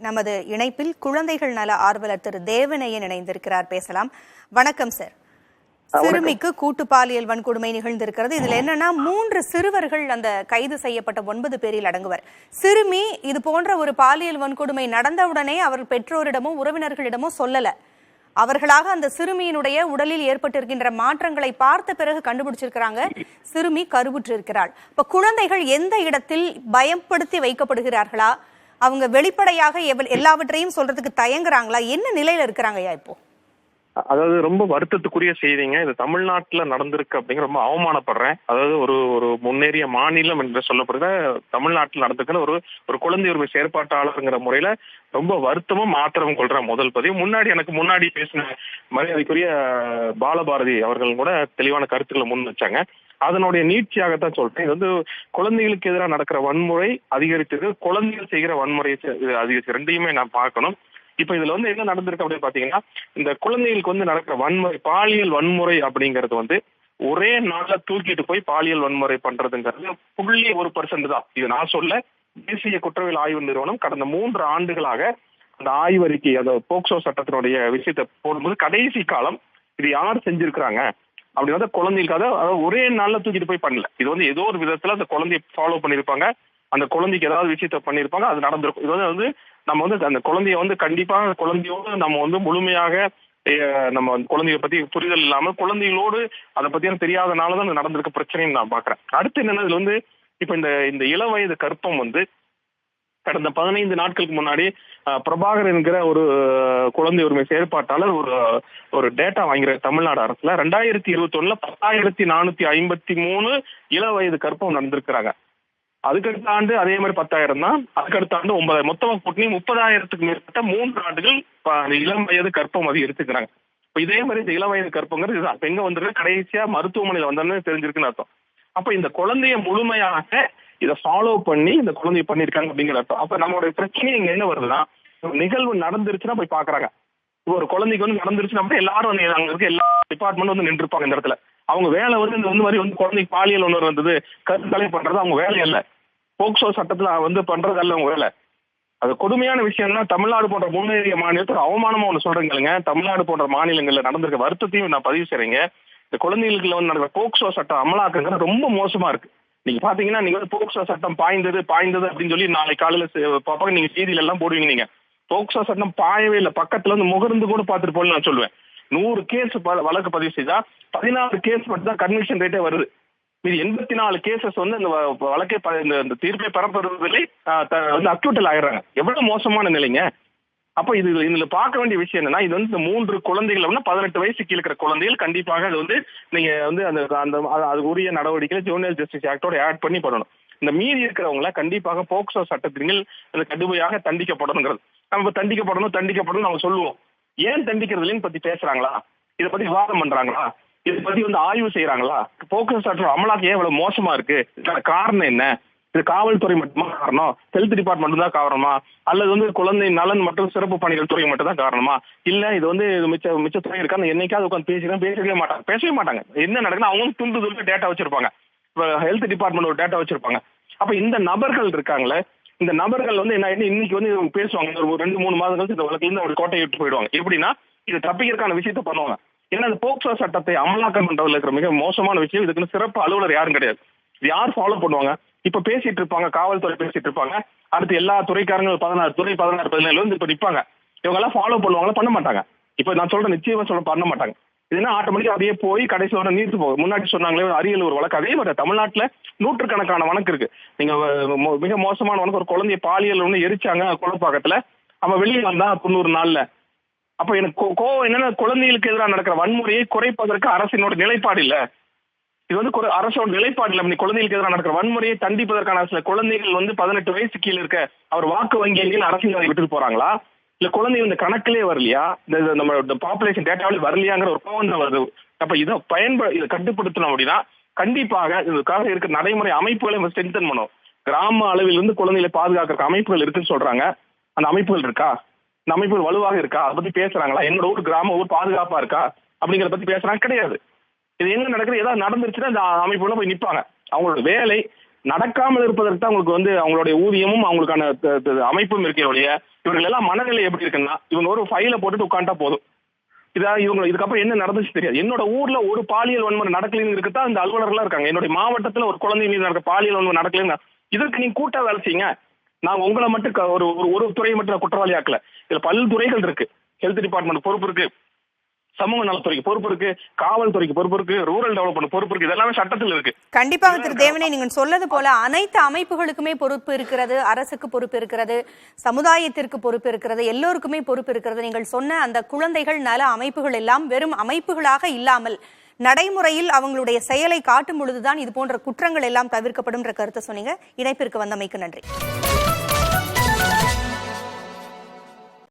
நமது இணைப்பில் குழந்தைகள் நல ஆர்வலர் திரு தேவனையன் இணைந்திருக்கிறார். பேசலாம். வணக்கம் சார். சிறுமிக்கு கூட்டு பாலியல் வன்கொடுமை நிகழ்ந்திருக்கிறது. இதுல என்னன்னா 3 சிறுவர்கள் அந்த கைது செய்யப்பட்ட 9 பேரில் அடங்குவர். சிறுமி இது போன்ற ஒரு பாலியல் வன்கொடுமை நடந்தவுடனே அவர் பெற்றோரிடமோ உறவினர்களிடமோ சொல்லல. அவர்களாக அந்த சிறுமியினுடைய உடலில் ஏற்பட்டிருக்கின்ற மாற்றங்களை பார்த்த பிறகு கண்டுபிடிச்சிருக்கிறாங்க. சிறுமி கருவுற்று இருக்கிறாள். இப்ப குழந்தைகள் எந்த இடத்தில் பயப்படுத்தி வைக்கப்படுகிறார்களா? அவங்க வெளிப்படையாக எல்லாவற்றையும் சொல்றதுக்கு தயங்குறாங்களா? என்ன நிலையில இருக்கிறாங்கயா இப்போ? அதாவது ரொம்ப வருத்தத்துக்குரிய செய்திங்க. இது தமிழ்நாட்டுல நடந்திருக்கு அப்படிங்கிற ரொம்ப அவமானப்படுறேன். அதாவது ஒரு முன்னேறிய மாநிலம் என்று சொல்லப்படுகிற தமிழ்நாட்டில் நடந்திருக்கிற ஒரு குழந்தை உரிமை செயற்பாட்டாளருங்கிற முறையில ரொம்ப வருத்தமும் மாத்திரமும் கொள்றேன். முதல் பதிவு எனக்கு முன்னாடி பேசின மரியாதைக்குரிய பாலபாரதி அவர்கள் கூட தெளிவான கருத்துக்களை முன் வச்சாங்க. அதனுடைய நீட்சியாகத்தான் சொல்றேன். இது வந்து குழந்தைகளுக்கு எதிராக நடக்கிற வன்முறை அதிகரித்திருக்கு, குழந்தைகள் செய்கிற வன்முறை அதிகரிச்சு, ரெண்டையுமே நான் பார்க்கணும். இப்ப இதுல வந்து என்ன நடந்திருக்கு அப்படின்னு பாத்தீங்கன்னா, இந்த குழந்தைகளுக்கு வந்து நடக்கிற வன்முறை, பாலியல் வன்முறை அப்படிங்கிறது வந்து ஒரே நாள்ல தூக்கிட்டு போய் பாலியல் வன்முறை பண்றதுங்கிறது 0.1% தான். இது நான் சொல்ல, தேசிய குற்றவியல் ஆய்வு நிறுவனம் கடந்த 3 ஆண்டுகளாக அந்த ஆய்வறிக்கை, அந்த போக்சோ சட்டத்தினுடைய விஷயத்தை போடும்போது கடைசி காலம் இது யார் செஞ்சிருக்கிறாங்க அப்படி வந்து குழந்தைகளுக்கு அதாவது ஒரே நாள்ல தூக்கிட்டு போய் பண்ணல. இது வந்து ஏதோ ஒரு விதத்துல அந்த குழந்தைய ஃபாலோ பண்ணிருப்பாங்க, அந்த குழந்தைக்கு ஏதாவது விஷயத்த பண்ணிருப்பாங்க, அது நடந்திருக்கும். இது வந்து நம்ம வந்து அந்த குழந்தைய வந்து கண்டிப்பா குழந்தையோடு நம்ம வந்து முழுமையாக நம்ம குழந்தைய பத்தி புரிதல் இல்லாம குழந்தைகளோடு அதை பத்தியான தெரியாதனாலதான் அது நடந்திருக்க பிரச்சனைன்னு நான் பாக்குறேன். அடுத்து என்னன்னா, இதுல வந்து இப்ப இந்த இளவயது கற்பம் வந்து கடந்த 15 நாட்களுக்கு முன்னாடி பிரபாகர் என்கிற ஒரு குழந்தை உரிமை செயற்பாட்டாளர் ஒரு டேட்டா வாங்கிற தமிழ்நாடு அரசுல 2021 10,453 இளவயது கற்பம் நடந்திருக்கிறாங்க. அதுக்கடுத்த ஆண்டு அதே மாதிரி 10,000 தான். அதுக்கடுத்த ஆண்டு 9,000. மொத்தமா கூட்டணி 30,000க்கு மேற்பட்ட 3 ஆண்டுகள் இளம் வயது கற்பம் அதிகரிச்சுக்கிறாங்க. இப்ப இதே மாதிரி இந்த இளவயது கற்பங்கிறது இதுதான். எங்க வந்துருக்கு, கடைசியா மருத்துவமனையில வந்தோன்னு தெரிஞ்சிருக்குன்னு அர்த்தம். அப்ப இந்த குழந்தைய முழுமையாக இதை ஃபாலோ பண்ணி இந்த குழந்தைய பண்ணிருக்காங்க அப்படிங்கிற அர்த்தம். அப்ப நம்மளுடைய பிரச்சனை இங்க என்ன வருதுன்னா, நிகழ்வு நடந்துருச்சுன்னா போய் பாக்குறாங்க. இப்போ ஒரு குழந்தைக்கு வந்து நடந்துருச்சுன்னா எல்லாரும் வந்து அங்க இருக்க எல்லா டிபார்ட்மெண்ட் வந்து நின்று இருப்பாங்க இந்த இடத்துல. அவங்க வேலை வந்து இந்த மாதிரி வந்து குழந்தைக்கு பாலியல் உணர்வு வந்தது கருத்தலை பண்றது அவங்க வேலை இல்லை. போக்சோ சட்டத்துல வந்து பண்றது அல்ல அவங்க வேலை. அது கொடுமையான விஷயம்னா, தமிழ்நாடு போன்ற முன்னேறிய மாநிலத்தில் அவமானமா ஒண்ணு சொல்றீங்க. தமிழ்நாடு போன்ற மாநிலங்கள்ல நடந்திருக்க வருத்தத்தையும் நான் பதிவு செய்றீங்க. இந்த குழந்தைகளுக்கு வந்து நடக்கிற போக்சோ சட்டம் அமலாக்குங்கிறது ரொம்ப மோசமா இருக்கு. நீங்க பாத்தீங்கன்னா, நீங்க வந்து போக்சோ சட்டம் பாய்ந்தது அப்படின்னு சொல்லி நாளை காலையில பாப்பாங்க, நீங்க செய்தியில எல்லாம் போடுவீங்க. நீங்க போக்சோ சட்டம் பாயவே இல்லை, பக்கத்துல வந்து முகர்ந்து கூட பாத்துட்டு போல நான் சொல்லுவேன். 100 கேஸ் வழக்கு பதிவு செய்தா 16 கேஸ் மட்டும் தான் கன்விக்ஷன் ரேட்டே வருது. இது 84 கேசஸ் வந்து இந்த வழக்கை இந்த தீர்ப்பை பெறப்படுவதில்லை, வந்து அக்யூட்டல் ஆயிடுறாங்க. எவ்வளவு மோசமான நிலைங்க. அப்ப இதுல பார்க்க வேண்டிய விஷயம் என்னன்னா, இது வந்து இந்த 3 குழந்தைகள் 18 வயசு கீழே இருக்கிற குழந்தைகள் கண்டிப்பாக அது வந்து நீங்க வந்து அது உரிய நடவடிக்கை ஜூனியர் ஜஸ்டிஸ் ஆக்டோட ஆட் பண்ணி பண்ணணும். இந்த மீறி இருக்கிறவங்கள கண்டிப்பாக போக்சோ சட்டத்தின் கடுமையாக தண்டிக்கப்படணுங்கிறது. நம்ம தண்டிக்கப்படணும் நம்ம சொல்லுவோம். ஏன் தண்டிக்கிறதுலன்னு பத்தி பேசுறாங்களா? இதை பத்தி விவாதம் பண்றாங்களா? இதை பத்தி வந்து ஆய்வு செய்யறாங்களா? போக்சோ சட்டம் அமலாக்க ஏன் இவ்வளவு மோசமா இருக்கு? காரணம் என்ன? இது காவல்துறை மட்டுமா காரணம்? ஹெல்த் டிபார்ட்மெண்ட் தான் காரணமா? அல்லது வந்து குழந்தை நலன் மற்றும் சிறப்பு பணிகள் துறை மட்டும் தான் காரணமா? இல்ல இது வந்து மிச்ச துறை இருக்கா? என்னைக்காவது உட்காந்து பேசவே மாட்டாங்க. என்ன நடக்குன்னா, அவங்க துண்டு டேட்டா வச்சிருப்பாங்க. ஹெல்த் டிபார்ட்மெண்ட் ஒரு டேட்டா வச்சிருப்பாங்க. அப்ப இந்த நபர்கள் இருக்காங்களே, இந்த நபர்கள் வந்து என்ன இன்னைக்கு வந்து பேசுவாங்க, ஒரு 2-3 மாதம் கழிச்சு இந்த வழக்குல இருந்து ஒரு கோட்டையை விட்டு போயிடுவாங்க. எப்படின்னா, இது தப்பிக்கிறதுக்கான விஷயத்த பண்ணுவாங்க. ஏன்னா இந்த போக்சோ சட்டத்தை அமலாக்கம் பண்றதுல இருக்கிற மிக மோசமான விஷயம், இதுக்குன்னு சிறப்பு அலுவலர் யாரும் கிடையாது. இது யார் ஃபாலோ பண்ணுவாங்க? இப்ப பேசிட்டு இருப்பாங்க, காவல்துறை பேசிட்டு இருப்பாங்க. அடுத்து எல்லா துறைக்காரங்க 16 துறை 16 17 வந்து இப்ப நிப்பாங்க. இவங்க எல்லாம் ஃபாலோ பண்ணுவாங்களா? பண்ண மாட்டாங்க. இப்ப நான் சொல்றேன், நிச்சயமா பண்ண மாட்டாங்க. இதுனா ஆட்டோமேட்டிக்கா அப்படியே போய் கடைசி வர நீர்த்து போகும். முன்னாடி சொன்னாங்களே அரியல் ஒரு வழக்கு, அதே மாதிரி தமிழ்நாட்டுல நூற்றுக்கணக்கான வழக்கு இருக்கு. நீங்க மிக மோசமான வழக்கு, ஒரு குழந்தைய பாலியல் ஒண்ணு எரிச்சாங்க குளப்பாக்கத்துல, அவன் வெளியே வந்தா 90 நாள்ல. அப்ப எனக்கு கோவம் என்னன்னா, குழந்தைகளுக்கு எதிராக நடக்கிற வன்முறையை குறைப்பதற்கு அரசினோட நிலைப்பாடு இல்ல. இது வந்து அரசோட நிலைப்பாடு இல்ல. குழந்தைகளுக்கு எதிராக நடக்கிற வன்முறையை தண்டிப்பதற்கான சில குழந்தைகள் வந்து 18 வயசு கீழே இருக்க அவர் வாக்கு வங்கியில் அரசியல் விட்டுட்டு போறாங்களா? இல்ல குழந்தைங்க இந்த கணக்கிலே வரலையா? நம்ம பாப்புலேஷன் டேட்டாவிலே வரலையாங்கிற ஒரு கோவம் தான் வருது. அப்ப இதை இதை கட்டுப்படுத்தணும் அப்படின்னா கண்டிப்பாக இதுக்காக இருக்க நடைமுறை அமைப்புகளை ஸ்ட்ரென்தன் பண்ணும். கிராம அளவில் இருந்து குழந்தைகளை பாதுகாக்கிற அமைப்புகள் இருக்குன்னு சொல்றாங்க. அந்த அமைப்புகள் இருக்கா? இந்த அமைப்புகள் வலுவாக இருக்கா? அதை பத்தி பேசுறாங்களா? என்னோட ஊர் கிராம ஊர் பாதுகாப்பா இருக்கா அப்படிங்கிறத பத்தி பேசுறாங்க கிடையாது. இது என்ன நடக்குது? ஏதாவது நடந்துருச்சுன்னா இந்த அமைப்புல போய் நிற்பாங்க. அவங்களோட வேலை நடக்காமல் இருப்பதற்கு தான் உங்களுக்கு வந்து அவங்களுடைய ஊதியமும் அவங்களுக்கான அமைப்பும் இருக்கே ஒழிய இவர்கள் எல்லாம் மனநிலை எப்படி இருக்குன்னா இவங்க ஒரு ஃபைல போட்டுட்டு உட்காண்டா போதும். இவங்க இதுக்கப்புறம் என்ன நடந்துச்சு தெரியாது. என்னோட ஊர்ல ஒரு பாலியல் வன்முறை நடக்கலன்னு இருக்குதான் இந்த அலுவலர்கள்லாம் இருக்காங்க. என்னுடைய மாவட்டத்துல ஒரு குழந்தை மீது நடக்க பாலியல் வன்முறை நடக்கலன்னு இதற்கு நீங்க கூட்டா வேலை செய்யுங்க. நான் உங்களை மட்டும் ஒரு துறையை மட்டும் குற்றவாளி ஆக்கல. இதுல பல்துறைகள் இருக்கு. ஹெல்த் டிபார்ட்மெண்ட் பொறுப்பு இருக்கு, சமூக நலத்துறைக்கு பொறுப்பு இருக்கு, காவல்துறைக்கு பொறுப்பு இருக்கு, ரூரல் டெவலப்மெண்ட் பொறுப்பு இருக்கு. இதெல்லாமே சட்டத்தில் இருக்கு. கண்டிப்பாக திரு தேவனே, நீங்கள் சொல்லது போல அனைத்து அமைப்புகளுக்குமே பொறுப்பு இருக்கிறது, அரசுக்கு பொறுப்பு இருக்கிறது, சமுதாயத்திற்கு பொறுப்பு இருக்கிறது, எல்லோருக்குமே பொறுப்பு இருக்கிறது. நீங்கள் சொன்ன அந்த குழந்தைகள் நல அமைப்புகள் எல்லாம் வெறும் அமைப்புகளாக இல்லாமல் நடைமுறையில் அவங்களுடைய செயலை காட்டும் பொழுதுதான் இது போன்ற குற்றங்கள் எல்லாம் தவிர்க்கப்படும் கருத்தை சொன்னீங்க. இணைப்பிற்கு வந்தமைக்கு நன்றி.